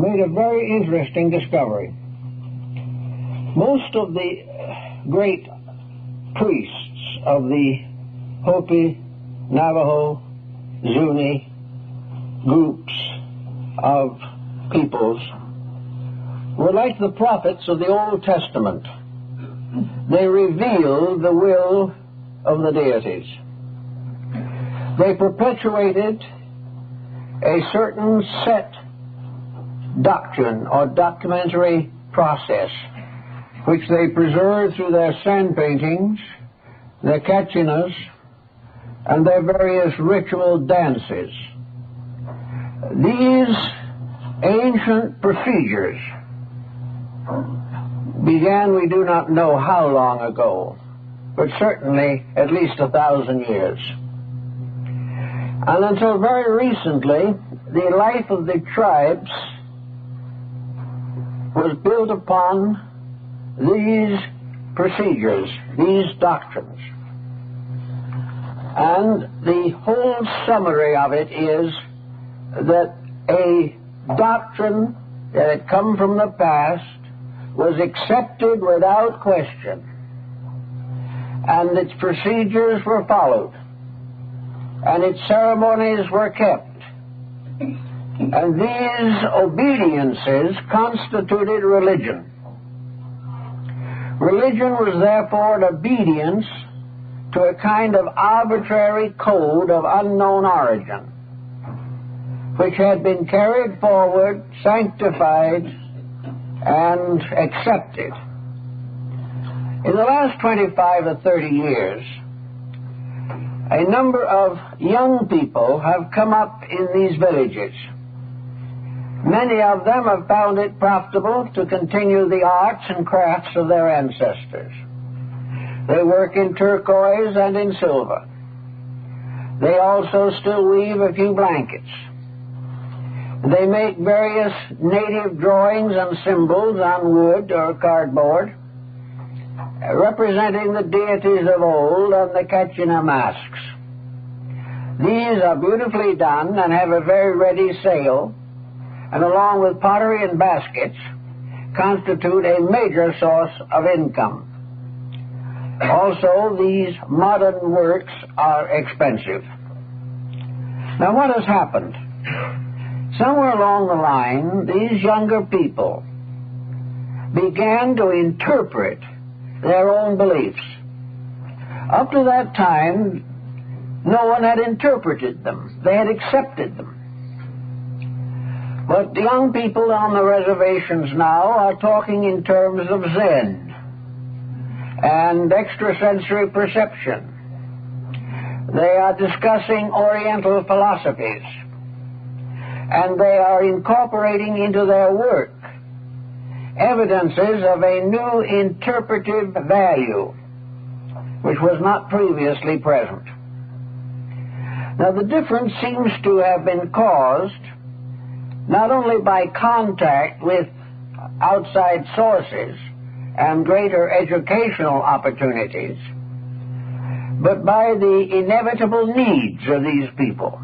made a very interesting discovery. Most of the great priests of the Hopi, Navajo, Zuni groups of peoples were like the prophets of the Old Testament. They revealed the will of the deities. They perpetuated a certain set doctrine or documentary process, which they preserved through their sand paintings, their kachinas, and their various ritual dances. These ancient procedures began, we do not know how long ago, but certainly at least 1,000 years. And until very recently, the life of the tribes was built upon these procedures, these doctrines. And the whole summary of it is that a doctrine that had come from the past was accepted without question, and its procedures were followed, and its ceremonies were kept. And these obediences constituted religion. Religion was therefore an obedience to a kind of arbitrary code of unknown origin, which had been carried forward, sanctified, and accepted. In the last 25 or 30 years, a number of young people have come up in these villages. Many of them have found it profitable to continue the arts and crafts of their ancestors. They work in turquoise and in silver. They also still weave a few blankets. They make various native drawings and symbols on wood or cardboard, representing the deities of old and the Kachina masks. These are beautifully done and have a very ready sale, and along with pottery and baskets, constitute a major source of income. Also, these modern works are expensive. Now, what has happened? Somewhere along the line, these younger people began to interpret their own beliefs. Up to that time, no one had interpreted them. They had accepted them. But the young people on the reservations now are talking in terms of Zen and extrasensory perception. They are discussing Oriental philosophies, and they are incorporating into their work evidences of a new interpretive value which was not previously present. Now, the difference seems to have been caused not only by contact with outside sources and greater educational opportunities, but by the inevitable needs of these people.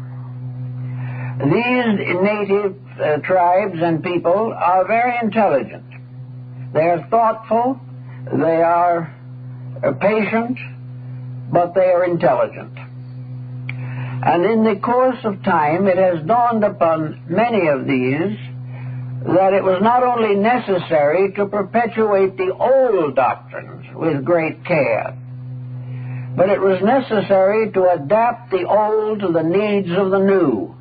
These native tribes and people are very intelligent. They are thoughtful, they are patient, but they are intelligent. And in the course of time, it has dawned upon many of these that it was not only necessary to perpetuate the old doctrines with great care, but it was necessary to adapt the old to the needs of the new.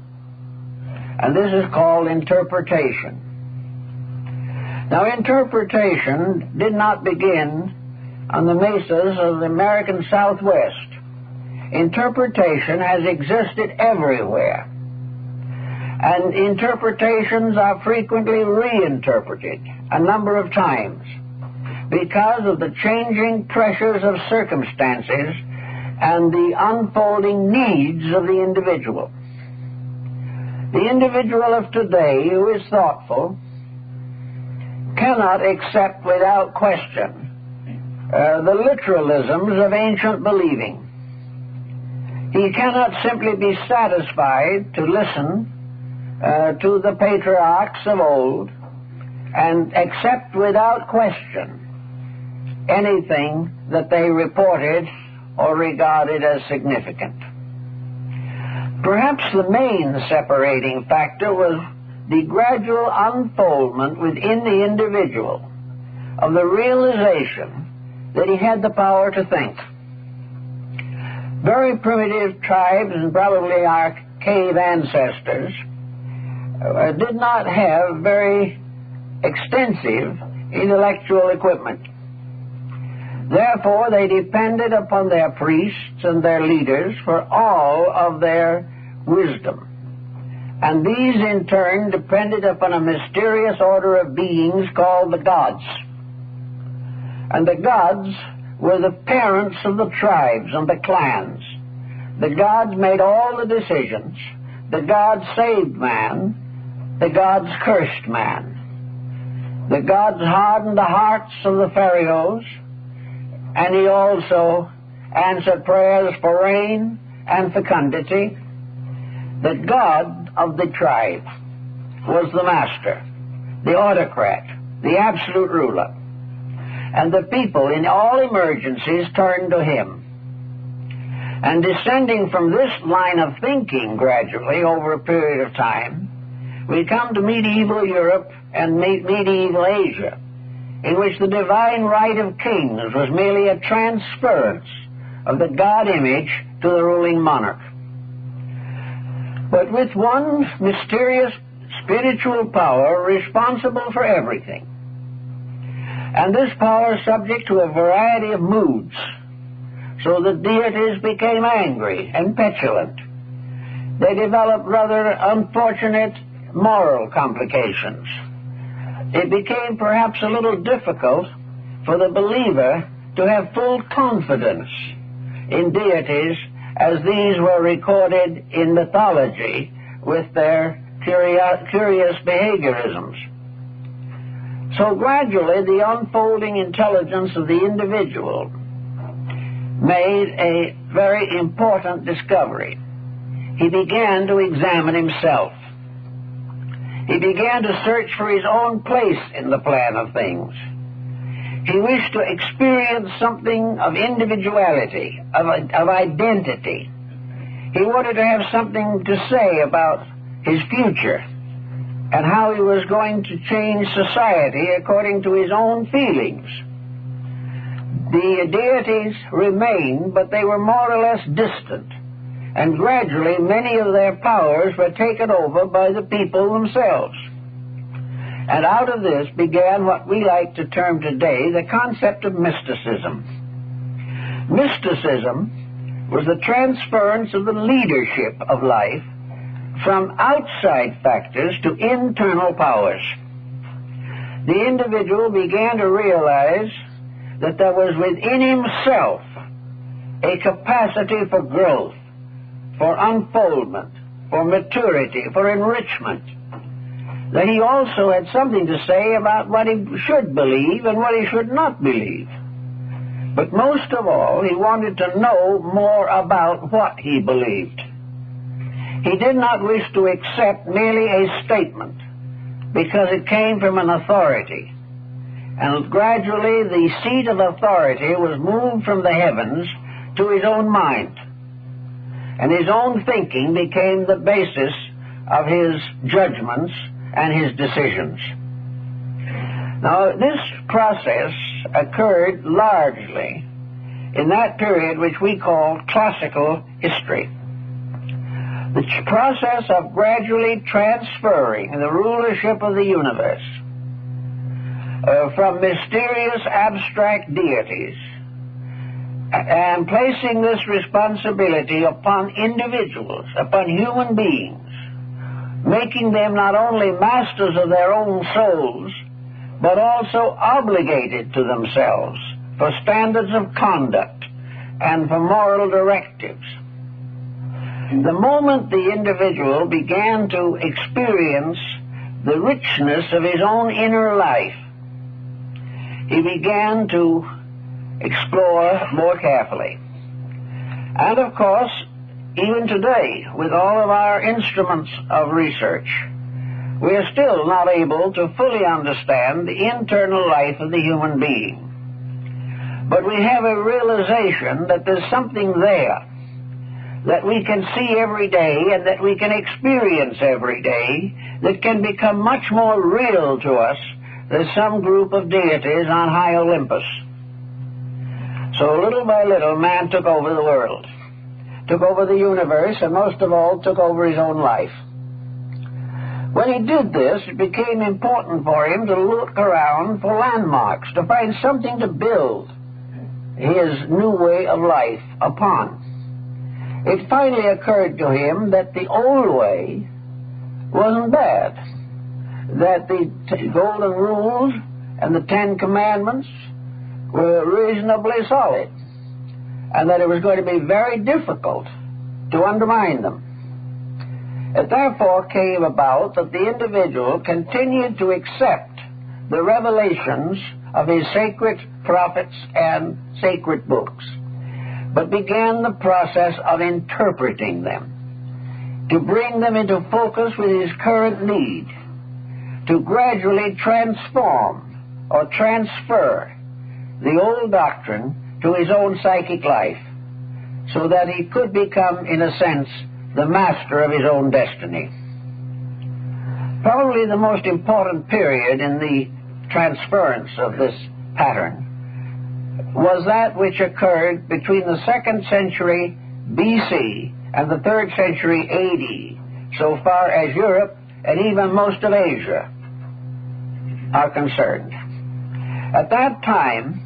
And this is called interpretation. Now, interpretation did not begin on the mesas of the American Southwest. Interpretation has existed everywhere. And interpretations are frequently reinterpreted a number of times because of the changing pressures of circumstances and the unfolding needs of the individual. The individual of today who is thoughtful cannot accept without question the literalisms of ancient believing. He cannot simply be satisfied to listen to the patriarchs of old and accept without question anything that they reported or regarded as significant. Perhaps the main separating factor was the gradual unfoldment within the individual of the realization that he had the power to think. Very primitive tribes, and probably our cave ancestors, did not have very extensive intellectual equipment. Therefore, they depended upon their priests and their leaders for all of their wisdom. And these, in turn, depended upon a mysterious order of beings called the gods. And the gods were the parents of the tribes and the clans. The gods made all the decisions. The gods saved man. The gods cursed man. The gods hardened the hearts of the pharaohs, and he also answered prayers for rain and fecundity. The God of the tribe was the master, the autocrat, the absolute ruler. And the people in all emergencies turned to him. And descending from this line of thinking gradually over a period of time, we come to medieval Europe and medieval Asia, in which the divine right of kings was merely a transference of the God image to the ruling monarch. But with one mysterious spiritual power responsible for everything. And this power subject to a variety of moods, so that deities became angry and petulant. They developed rather unfortunate moral complications. It became perhaps a little difficult for the believer to have full confidence in deities as these were recorded in mythology with their curious behaviorisms. So gradually the unfolding intelligence of the individual made a very important discovery. He began to examine himself. He began to search for his own place in the plan of things. He wished to experience something of individuality, of identity. He wanted to have something to say about his future and how he was going to change society according to his own feelings. The deities remained, but they were more or less distant, and gradually many of their powers were taken over by the people themselves. And out of this began what we like to term today the concept of mysticism. Mysticism was the transference of the leadership of life from outside factors to internal powers. The individual began to realize that there was within himself a capacity for growth, for unfoldment, for maturity, for enrichment, that he also had something to say about what he should believe and what he should not believe. But most of all, he wanted to know more about what he believed. He did not wish to accept merely a statement because it came from an authority. And gradually the seat of authority was moved from the heavens to his own mind. And his own thinking became the basis of his judgments and his decisions. Now, this process occurred largely in that period which we call classical history. The process of gradually transferring the rulership of the universe from mysterious abstract deities and placing this responsibility upon individuals, upon human beings, making them not only masters of their own souls, but also obligated to themselves for standards of conduct and for moral directives. The moment the individual began to experience the richness of his own inner life, he began to explore more carefully. And of course, even today, with all of our instruments of research, we are still not able to fully understand the internal life of the human being. But we have a realization that there's something there that we can see every day and that we can experience every day that can become much more real to us than some group of deities on high Olympus. So little by little, man took over the world, took over the universe, and most of all, took over his own life. When he did this, it became important for him to look around for landmarks, to find something to build his new way of life upon. It finally occurred to him that the old way wasn't bad, that the golden rules and the 10 Commandments were reasonably solid, and that it was going to be very difficult to undermine them. It therefore came about that the individual continued to accept the revelations of his sacred prophets and sacred books, but began the process of interpreting them, to bring them into focus with his current need, to gradually transform or transfer the old doctrine to his own psychic life, so that he could become, in a sense, the master of his own destiny. Probably the most important period in the transference of this pattern was that which occurred between the 2nd century BC and the 3rd century AD, so far as Europe and even most of Asia are concerned. At that time,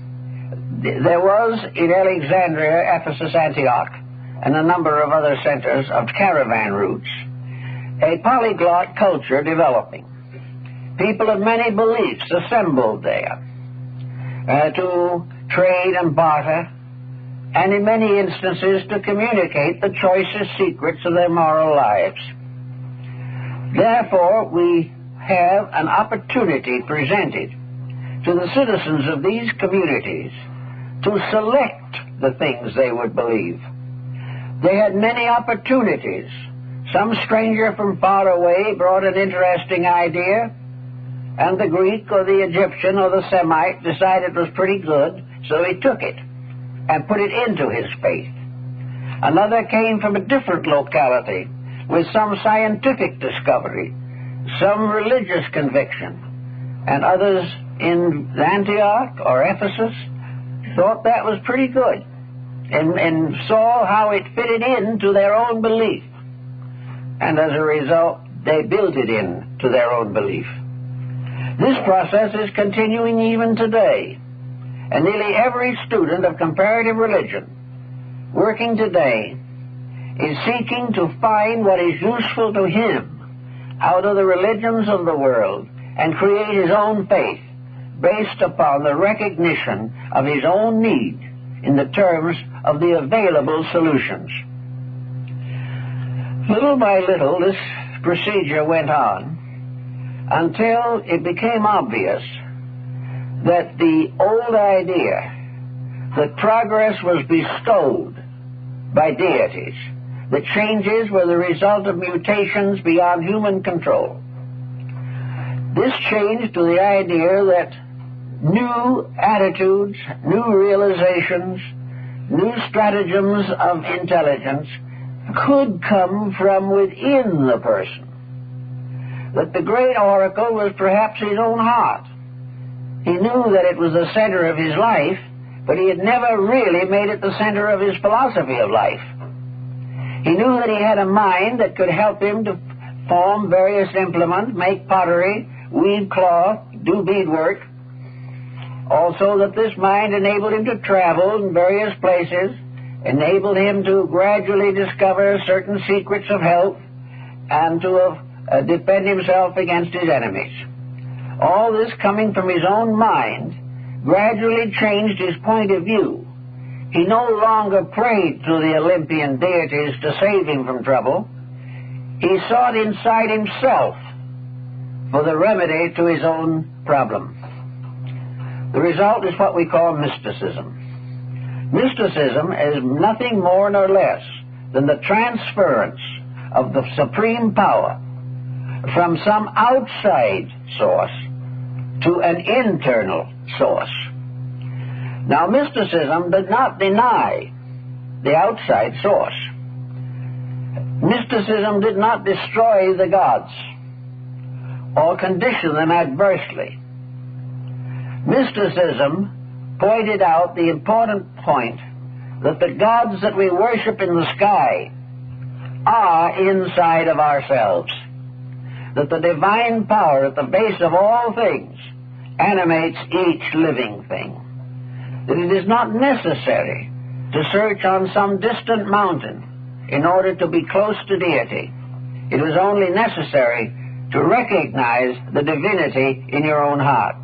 there was in Alexandria, Ephesus, Antioch, and a number of other centers of caravan routes, a polyglot culture developing. People of many beliefs assembled there to trade and barter, and in many instances to communicate the choicest secrets of their moral lives. Therefore, we have an opportunity presented to the citizens of these communities to select the things they would believe. They had many opportunities. Some stranger from far away brought an interesting idea, and the Greek or the Egyptian or the Semite decided it was pretty good, so he took it and put it into his faith. Another came from a different locality with some scientific discovery, some religious conviction, and others in Antioch or Ephesus thought that was pretty good and saw how it fitted into their own belief. And as a result, they built it into their own belief. This process is continuing even today, and nearly every student of comparative religion working today is seeking to find what is useful to him out of the religions of the world and create his own faith based upon the recognition of his own need in the terms of the available solutions. Little by little, this procedure went on until it became obvious that the old idea that progress was bestowed by deities, that changes were the result of mutations beyond human control. This changed to the idea that new attitudes, new realizations, new stratagems of intelligence could come from within the person. That the great oracle was perhaps his own heart. He knew that it was the center of his life, but he had never really made it the center of his philosophy of life. He knew that he had a mind that could help him to form various implements, make pottery, weave cloth, do beadwork. Also that this mind enabled him to travel in various places, enabled him to gradually discover certain secrets of health, and to defend himself against his enemies. All this coming from his own mind gradually changed his point of view. He no longer prayed to the Olympian deities to save him from trouble. He sought inside himself for the remedy to his own problem. The result is what we call mysticism. Mysticism is nothing more nor less than the transference of the supreme power from some outside source to an internal source. Now, mysticism did not deny the outside source. Mysticism did not destroy the gods or condition them adversely. Mysticism pointed out the important point that the gods that we worship in the sky are inside of ourselves, that the divine power at the base of all things animates each living thing, that it is not necessary to search on some distant mountain in order to be close to deity. It was only necessary to recognize the divinity in your own heart.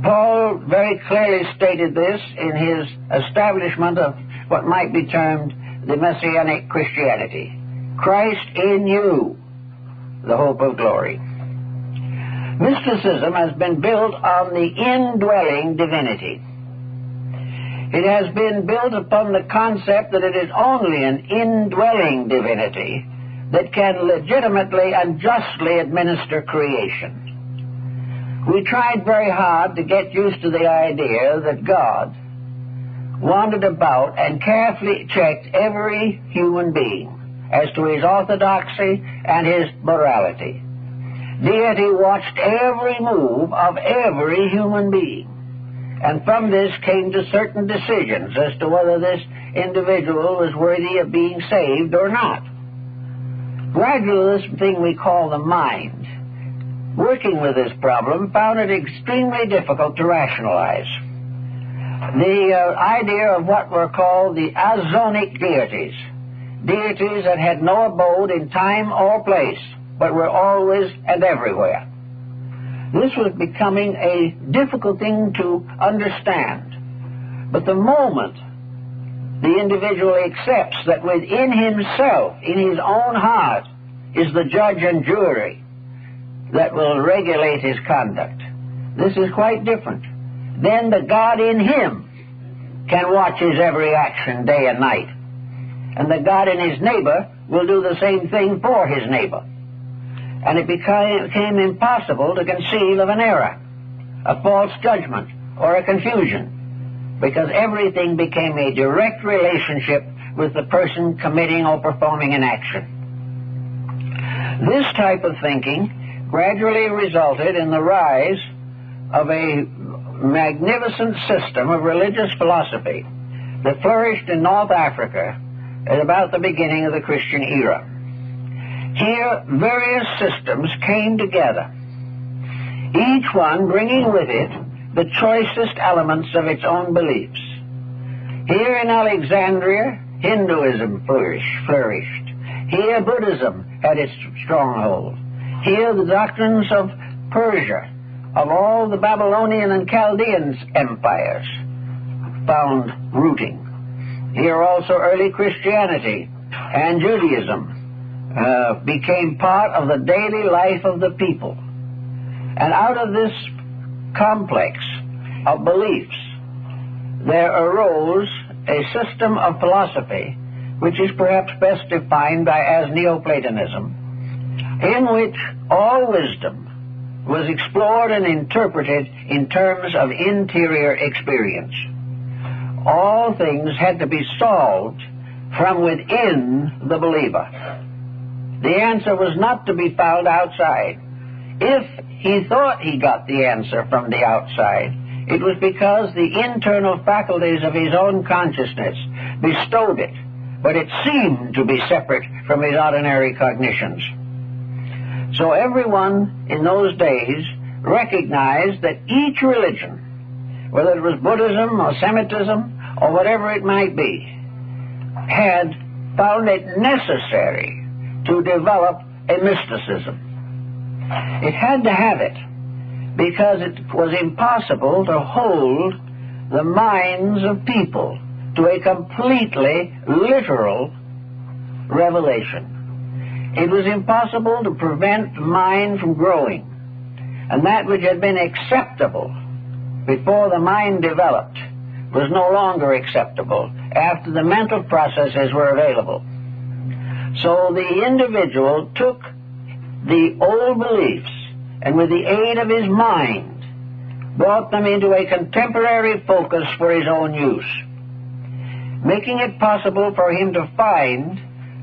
Paul very clearly stated this in his establishment of what might be termed the Messianic Christianity. Christ in you, the hope of glory. Mysticism has been built on the indwelling divinity. It has been built upon the concept that it is only an indwelling divinity that can legitimately and justly administer creation. We tried very hard to get used to the idea that God wandered about and carefully checked every human being as to his orthodoxy and his morality. Deity watched every move of every human being, and from this came to certain decisions as to whether this individual was worthy of being saved or not. Gradually, this thing we call the mind, working with this problem, found it extremely difficult to rationalize. The idea of what were called the azonic deities, deities that had no abode in time or place, but were always and everywhere. This was becoming a difficult thing to understand. But the moment the individual accepts that within himself, in his own heart, is the judge and jury that will regulate his conduct, this is quite different. Then the God in him can watch his every action day and night. And the God in his neighbor will do the same thing for his neighbor. And it became impossible to conceive of an error, a false judgment, or a confusion, because everything became a direct relationship with the person committing or performing an action. This type of thinking gradually resulted in the rise of a magnificent system of religious philosophy that flourished in North Africa at about the beginning of the Christian era. Here, various systems came together, each one bringing with it the choicest elements of its own beliefs. Here in Alexandria, Hinduism flourished. Here, Buddhism had its stronghold. Here, the doctrines of Persia, of all the Babylonian and Chaldean empires, found rooting. Here also early Christianity and Judaism became part of the daily life of the people. And out of this complex of beliefs, there arose a system of philosophy which is perhaps best defined as Neoplatonism, in which all wisdom was explored and interpreted in terms of interior experience. All things had to be solved from within the believer. The answer was not to be found outside. If he thought he got the answer from the outside, it was because the internal faculties of his own consciousness bestowed it, but it seemed to be separate from his ordinary cognitions. So everyone in those days recognized that each religion, whether it was Buddhism or Semitism or whatever it might be, had found it necessary to develop a mysticism. It had to have it because it was impossible to hold the minds of people to a completely literal revelation. It was impossible to prevent the mind from growing, and that which had been acceptable before the mind developed was no longer acceptable after the mental processes were available. So the individual took the old beliefs and with the aid of his mind brought them into a contemporary focus for his own use, making it possible for him to find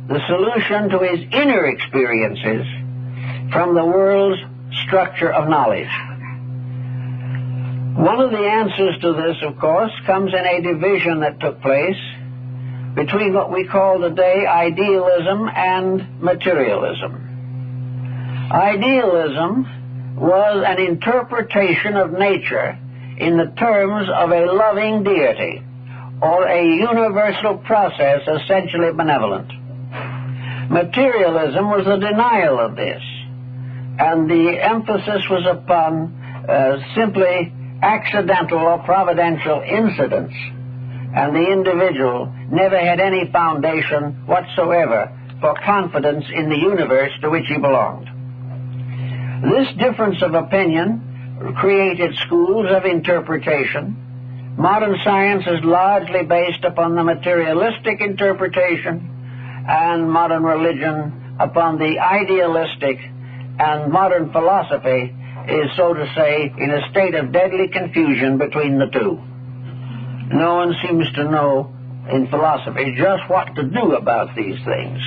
the solution to his inner experiences from the world's structure of knowledge. One of the answers to this, of course, comes in a division that took place between what we call today idealism and materialism. Idealism was an interpretation of nature in the terms of a loving deity or a universal process essentially benevolent. Materialism was the denial of this, and the emphasis was upon simply accidental or providential incidents, and the individual never had any foundation whatsoever for confidence in the universe to which he belonged. This difference of opinion created schools of interpretation. Modern science is largely based upon the materialistic interpretation, and modern religion upon the idealistic, and modern philosophy is, so to say, in a state of deadly confusion between the two. No one seems to know in philosophy just what to do about these things.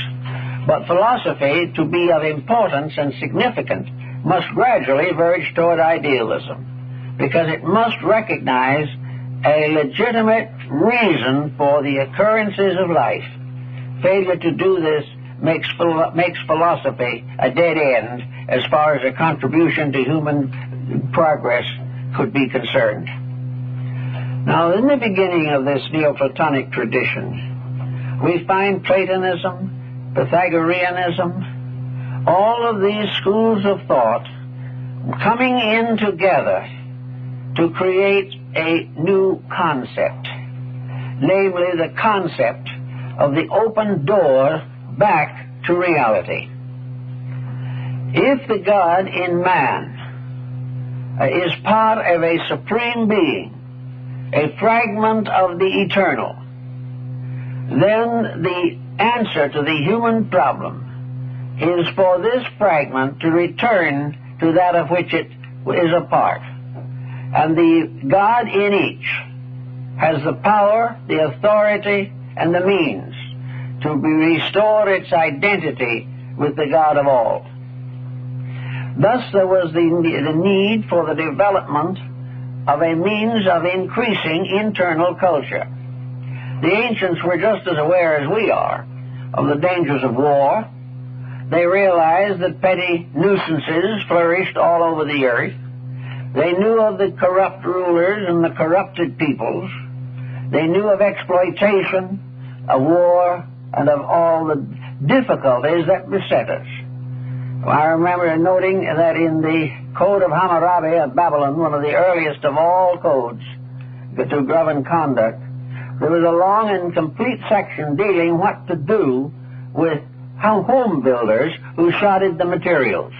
But philosophy, to be of importance and significant, must gradually verge toward idealism, because it must recognize a legitimate reason for the occurrences of life. Failure to do this makes philosophy a dead end as far as a contribution to human progress could be concerned. Now, in the beginning of this Neoplatonic tradition, we find Platonism, Pythagoreanism, all of these schools of thought coming in together to create a new concept, namely the concept of the open door back to reality. If the God in man is part of a supreme being, a fragment of the eternal, then the answer to the human problem is for this fragment to return to that of which it is a part. And the God in each has the power, the authority, and the means to restore its identity with the God of all. Thus there was the need for the development of a means of increasing internal culture. The ancients were just as aware as we are of the dangers of war. They realized that petty nuisances flourished all over the earth. They knew of the corrupt rulers and the corrupted peoples. They knew of exploitation, of war, and of all the difficulties that beset us. I remember noting that in the Code of Hammurabi of Babylon, one of the earliest of all codes to govern conduct, there was a long and complete section dealing what to do with home builders who shotted the materials.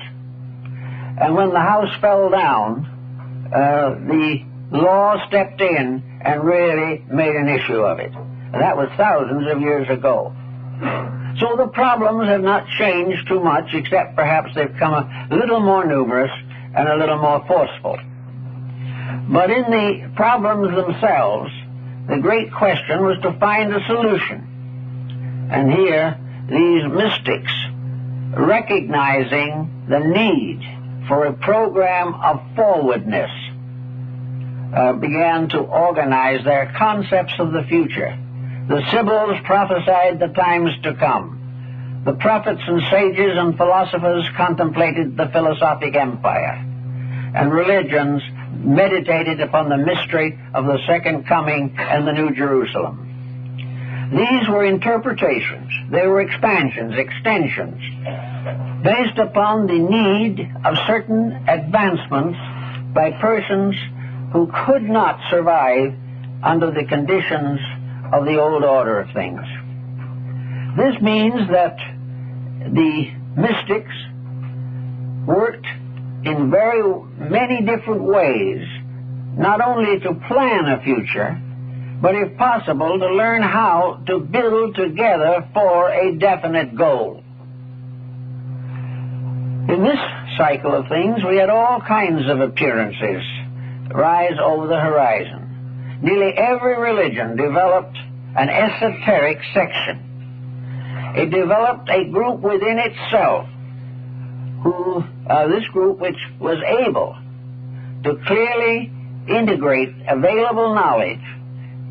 And when the house fell down, the law stepped in and really made an issue of it. And that was thousands of years ago. So the problems have not changed too much, except perhaps they've become a little more numerous and a little more forceful. But in the problems themselves, the great question was to find a solution. And here, these mystics, recognizing the need for a program of forwardness, began to organize their concepts of the future. The Sibyls prophesied the times to come. The prophets and sages and philosophers contemplated the philosophic empire. And religions meditated upon the mystery of the second coming and the New Jerusalem. These were interpretations. They were expansions, extensions, based upon the need of certain advancements by persons who could not survive under the conditions of the old order of things. This means that the mystics worked in very many different ways, not only to plan a future, but if possible, to learn how to build together for a definite goal. In this cycle of things, we had all kinds of appearances rise over the horizon. Nearly every religion developed an esoteric section. It developed a group within itself, this group which was able to clearly integrate available knowledge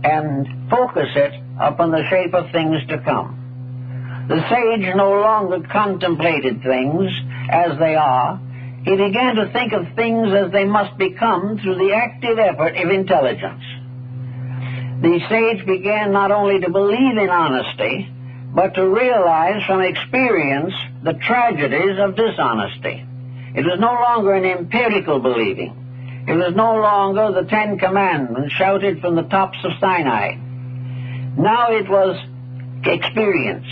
and focus it upon the shape of things to come. The sage no longer contemplated things as they are. He began to think of things as they must become through the active effort of intelligence. The sage began not only to believe in honesty, but to realize from experience the tragedies of dishonesty. It was no longer an empirical believing. It was no longer the Ten Commandments shouted from the tops of Sinai. Now it was experience,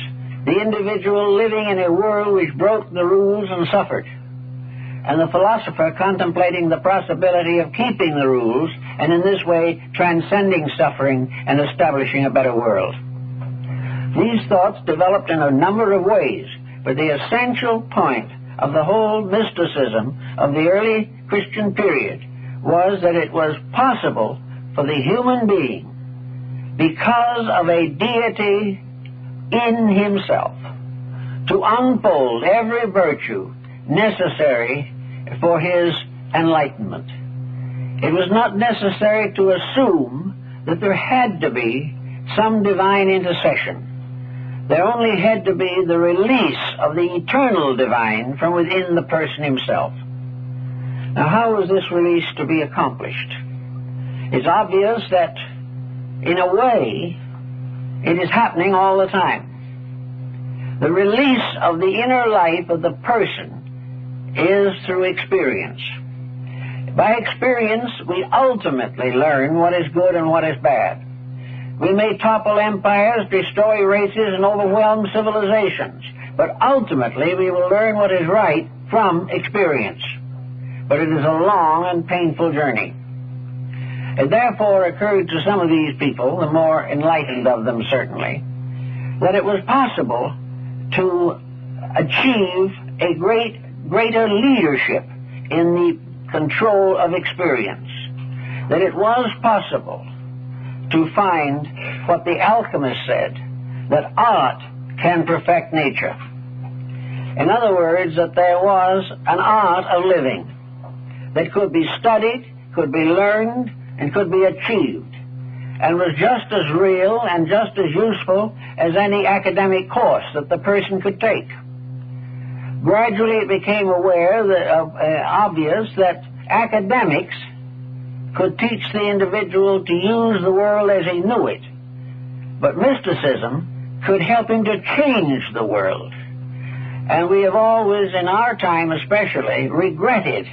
the individual living in a world which broke the rules and suffered, and the philosopher contemplating the possibility of keeping the rules and in this way transcending suffering and establishing a better world. These thoughts developed in a number of ways, but the essential point of the whole mysticism of the early Christian period was that it was possible for the human being, because of a deity in himself, to unfold every virtue necessary for his enlightenment. It was not necessary to assume that there had to be some divine intercession. There only had to be the release of the eternal divine from within the person himself. Now, how was this release to be accomplished? It's obvious that, in a way, it is happening all the time. The release of the inner life of the person is through experience. By experience, we ultimately learn what is good and what is bad. We may topple empires, destroy races, and overwhelm civilizations, but ultimately we will learn what is right from experience. But it is a long and painful journey. It therefore occurred to some of these people, the more enlightened of them certainly, that it was possible to achieve a greater leadership in the control of experience. That it was possible to find what the alchemist said, that art can perfect nature. In other words, that there was an art of living that could be studied, could be learned, and could be achieved, and was just as real and just as useful as any academic course that the person could take. Gradually it became obvious that academics could teach the individual to use the world as he knew it, but mysticism could help him to change the world. And we have always, in our time especially, regretted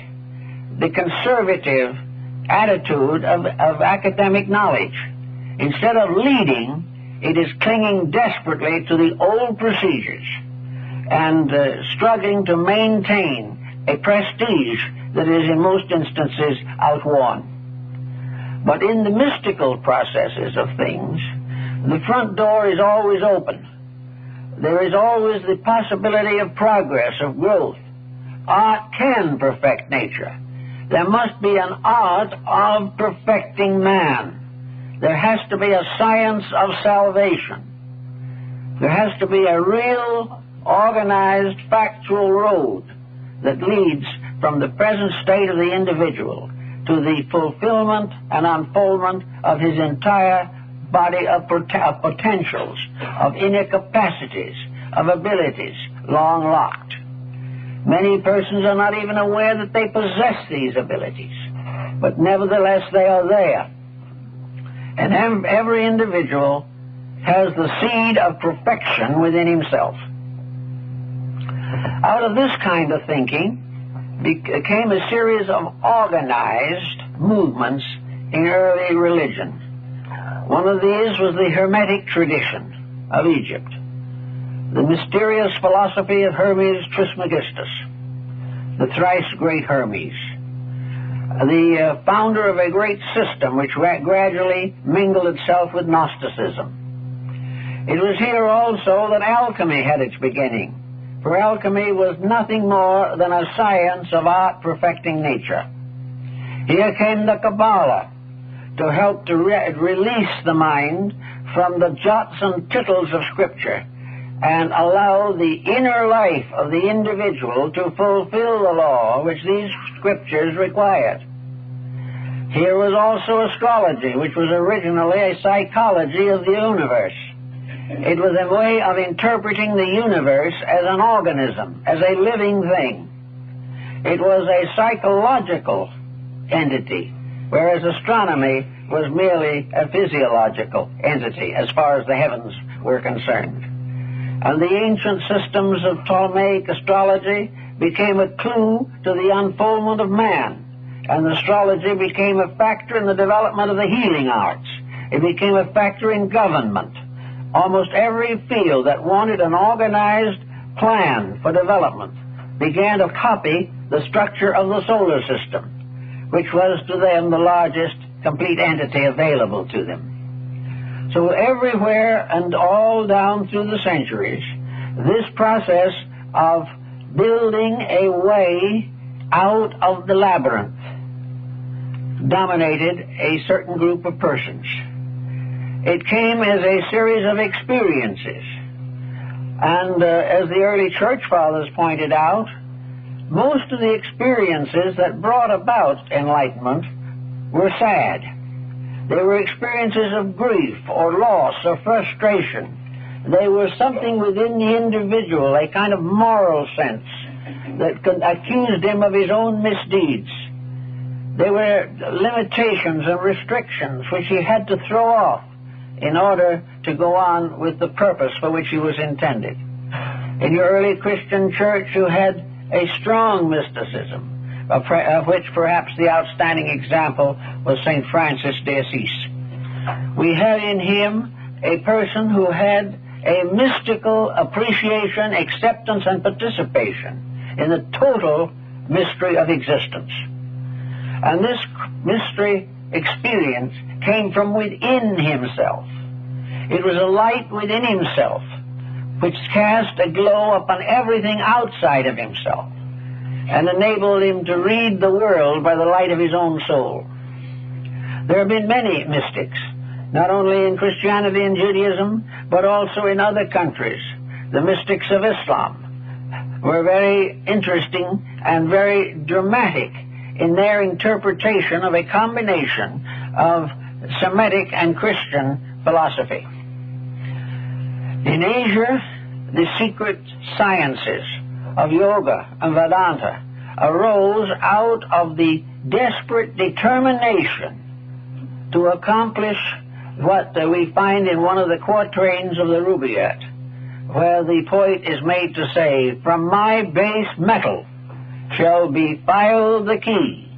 the conservative attitude of academic knowledge. Instead of leading, it is clinging desperately to the old procedures and struggling to maintain a prestige that is in most instances outworn. But in the mystical processes of things, the front door is always open. There is always the possibility of progress, of growth. Art can perfect nature. There must be an art of perfecting man. There has to be a science of salvation. There has to be a real, organized, factual road that leads from the present state of the individual to the fulfillment and unfoldment of his entire body of potentials, of inner capacities, of abilities, long locked. Many persons are not even aware that they possess these abilities, but nevertheless they are there. And every individual has the seed of perfection within himself. Out of this kind of thinking came a series of organized movements in early religion. One of these was the Hermetic tradition of Egypt, the mysterious philosophy of Hermes Trismegistus, the thrice great Hermes. the founder of a great system which gradually mingled itself with Gnosticism. It was here also that alchemy had its beginning, for alchemy was nothing more than a science of art perfecting nature. Here came the Kabbalah to help to release the mind from the jots and tittles of Scripture and allow the inner life of the individual to fulfill the law which these Scriptures required. Here was also astrology, which was originally a psychology of the universe. It was a way of interpreting the universe as an organism, as a living thing. It was a psychological entity, whereas astronomy was merely a physiological entity as far as the heavens were concerned. And the ancient systems of Ptolemaic astrology became a clue to the unfoldment of man, and astrology became a factor in the development of the healing arts. It became a factor in government. Almost every field that wanted an organized plan for development began to copy the structure of the solar system, which was to them the largest complete entity available to them. So everywhere and all down through the centuries, this process of building a way out of the labyrinth dominated a certain group of persons. It came as a series of experiences. And as the early church fathers pointed out, most of the experiences that brought about enlightenment were sad. They were experiences of grief or loss or frustration. They were something within the individual, a kind of moral sense that accused him of his own misdeeds. They were limitations and restrictions which he had to throw off in order to go on with the purpose for which he was intended. In your early Christian church, you had a strong mysticism, of which perhaps the outstanding example was St. Francis de Assisi. We had in him a person who had a mystical appreciation, acceptance, and participation in the total mystery of existence. And this mystery experience came from within himself. It was a light within himself which cast a glow upon everything outside of himself and enabled him to read the world by the light of his own soul. There have been many mystics, not only in Christianity and Judaism, but also in other countries. The mystics of Islam were very interesting and very dramatic in their interpretation of a combination of Semitic and Christian philosophy. In Asia, the secret sciences of yoga and Vedanta arose out of the desperate determination to accomplish what we find in one of the quatrains of the Rubaiyat, where the poet is made to say, "From my base metal shall be filed the key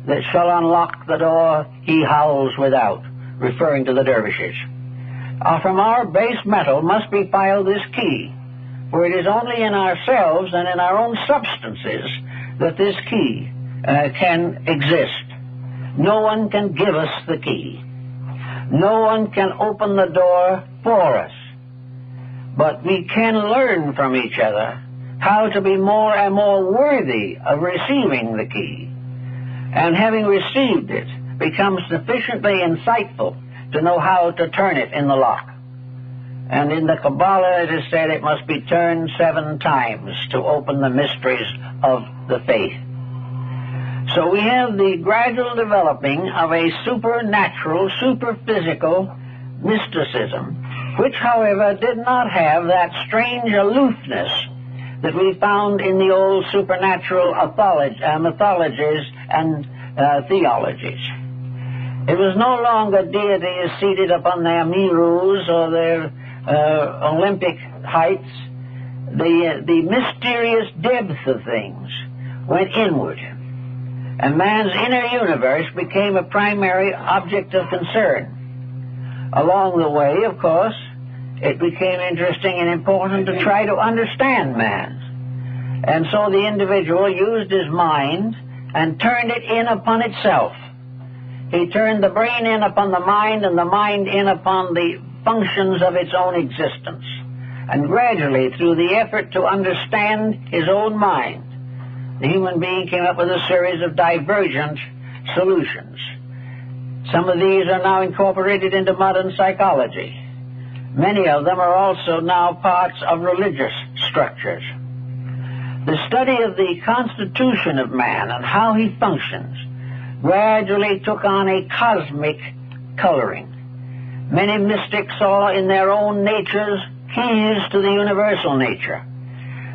that shall unlock the door he howls without," referring to the dervishes. From our base metal must be filed this key, for it is only in ourselves and in our own substances that this key can exist. No one can give us the key. No one can open the door for us. But we can learn from each other how to be more and more worthy of receiving the key. And having received it, become sufficiently insightful to know how to turn it in the lock. And in the Kabbalah it is said it must be turned 7 times to open the mysteries of the faith. So we have the gradual developing of a supernatural, superphysical mysticism, which, however, did not have that strange aloofness that we found in the old supernatural mythologies and theologies. It was no longer deities seated upon their Merus or their Olympic heights. The mysterious depth of things went inward, and man's inner universe became a primary object of concern. Along the way, of course, it became interesting and important to try to understand man. And so the individual used his mind and turned it in upon itself. He turned the brain in upon the mind and the mind in upon the functions of its own existence. And gradually, through the effort to understand his own mind, the human being came up with a series of divergent solutions. Some of these are now incorporated into modern psychology. Many of them are also now parts of religious structures. The study of the constitution of man and how he functions gradually took on a cosmic coloring. Many mystics saw in their own natures keys to the universal nature.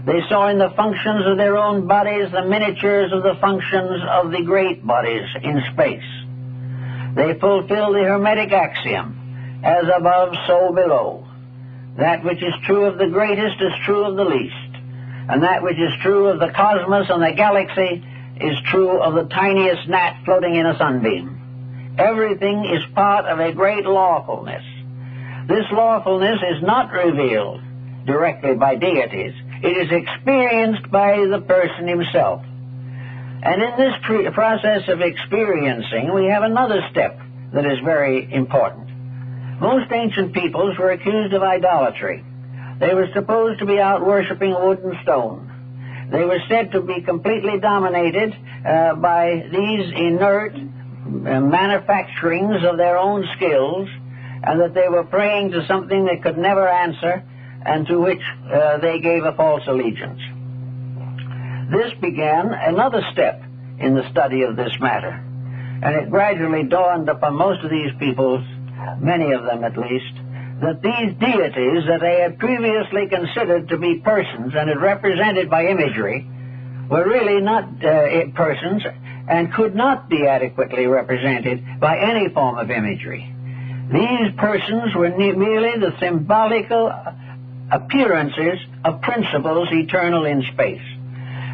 They saw in the functions of their own bodies the miniatures of the functions of the great bodies in space. They fulfilled the Hermetic axiom, as above, so below. That which is true of the greatest is true of the least, and that which is true of the cosmos and the galaxy is true of the tiniest gnat floating in a sunbeam. Everything is part of a great lawfulness. This lawfulness is not revealed directly by deities. It is experienced by the person himself. And in this process of experiencing, we have another step that is very important. Most ancient peoples were accused of idolatry. They were supposed to be out worshiping wood and stone. They were said to be completely dominated by these inert manufacturings of their own skills, and that they were praying to something they could never answer and to which they gave a false allegiance. This began another step in the study of this matter, and it gradually dawned upon most of these peoples, many of them at least, that these deities that they had previously considered to be persons and had represented by imagery were really not persons and could not be adequately represented by any form of imagery. These persons were merely the symbolical appearances of principles eternal in space.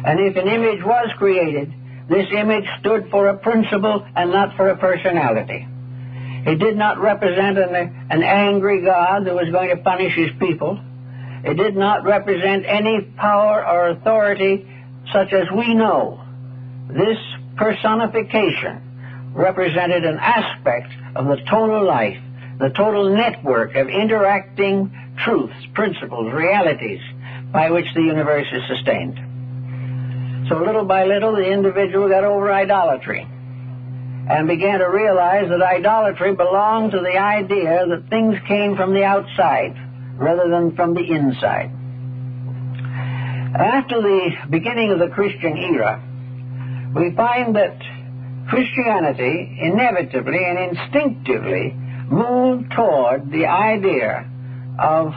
And if an image was created, this image stood for a principle and not for a personality. It did not represent an angry God who was going to punish his people. It did not represent any power or authority such as we know. This personification represented an aspect of the total life, the total network of interacting truths, principles, realities by which the universe is sustained. So little by little, the individual got over idolatry and began to realize that idolatry belonged to the idea that things came from the outside rather than from the inside. After the beginning of the Christian era, we find that Christianity inevitably and instinctively moved toward the idea of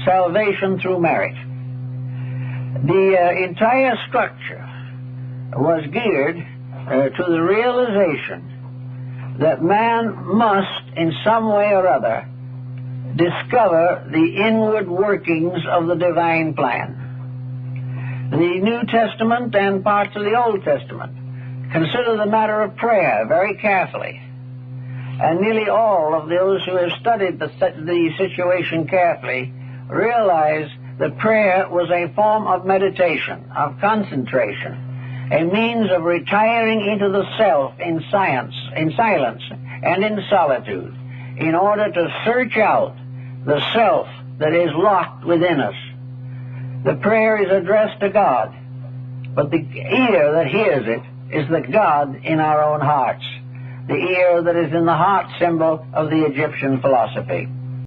salvation through merit. The entire structure was geared to the realization that man must, in some way or other, discover the inward workings of the divine plan. The New Testament and parts of the Old Testament consider the matter of prayer very carefully. And nearly all of those who have studied the situation carefully realize that prayer was a form of meditation, of concentration, a means of retiring into the self in silence and in solitude, in order to search out the self that is locked within us. The prayer is addressed to God, but the ear that hears it is the God in our own hearts, the ear that is in the heart symbol of the Egyptian philosophy.